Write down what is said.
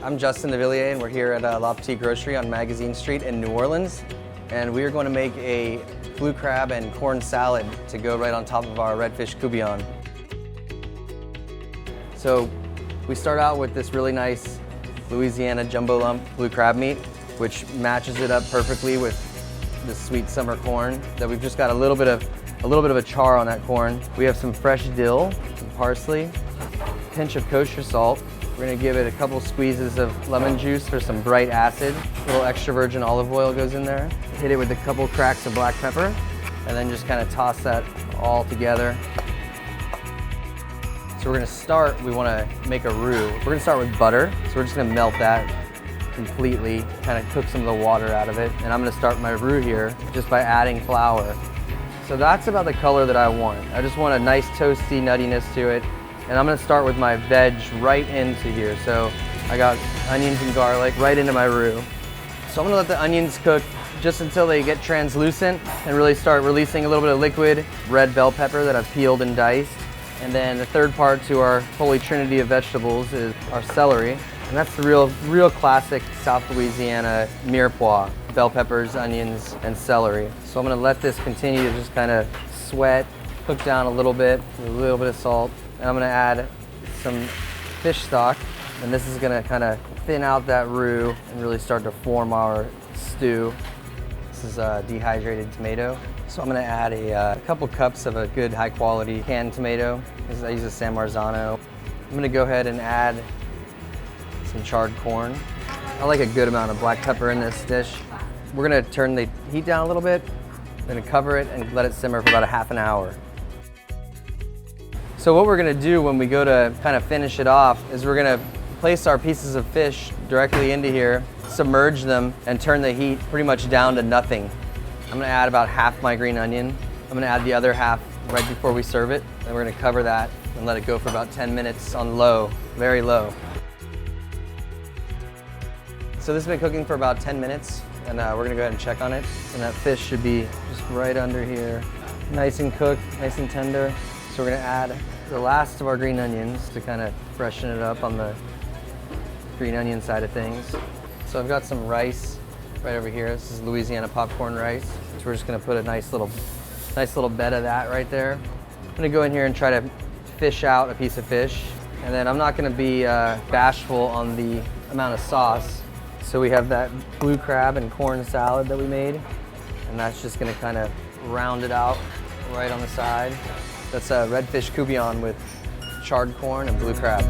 I'm Justin Devillier, and we're here at Petite Grocery on Magazine Street in New Orleans. And we are going to make a blue crab and corn salad to go right on top of our Redfish Courtboullion. So we start out with this really nice Louisiana jumbo lump blue crab meat, which matches it up perfectly with the sweet summer corn that we've just got a little bit of a char on that corn. We have some fresh dill, some parsley, a pinch of kosher salt. We're gonna give it a couple squeezes of lemon juice for some bright acid. A little extra virgin olive oil goes in there. Hit it with a couple cracks of black pepper, and then just kind of toss that all together. So we're gonna start, we wanna make a roux. We're gonna start with butter. So we're just gonna melt that completely, kind of cook some of the water out of it. And I'm gonna start my roux here just by adding flour. So that's about the color that I want. I just want a nice toasty nuttiness to it. And I'm gonna start with my veg right into here. So I got onions and garlic right into my roux. So I'm gonna let the onions cook just until they get translucent and really start releasing a little bit of liquid. Red bell pepper that I've peeled and diced. And then the third part to our holy trinity of vegetables is our celery. And that's the real classic South Louisiana mirepoix. Bell peppers, onions, and celery. So I'm gonna let this continue to just kind of sweat, cook down a little bit with a little bit of salt. And I'm gonna add some fish stock, and this is gonna kind of thin out that roux and really start to form our stew. This is dehydrated tomato. So I'm gonna add a couple cups of a good high quality canned tomato. I use a San Marzano. I'm gonna go ahead and add some charred corn. I like a good amount of black pepper in this dish. We're gonna turn the heat down a little bit, gonna cover it and let it simmer for about a half an hour. So what we're gonna do when we go to kind of finish it off is we're gonna place our pieces of fish directly into here, submerge them, and turn the heat pretty much down to nothing. I'm gonna add about half my green onion. I'm gonna add the other half right before we serve it. Then we're gonna cover that and let it go for about 10 minutes on low, very low. So this has been cooking for about 10 minutes, and we're gonna go ahead and check on it. And that fish should be just right under here. Nice and cooked, nice and tender. So we're gonna add the last of our green onions to kind of freshen it up on the green onion side of things. So I've got some rice right over here. This is Louisiana popcorn rice. So we're just gonna put a nice little bed of that right there. I'm gonna go in here and try to fish out a piece of fish. And then I'm not gonna be bashful on the amount of sauce. So we have that blue crab and corn salad that we made. And that's just gonna kind of round it out right on the side. That's a Redfish Courtboullion with charred corn and blue crab.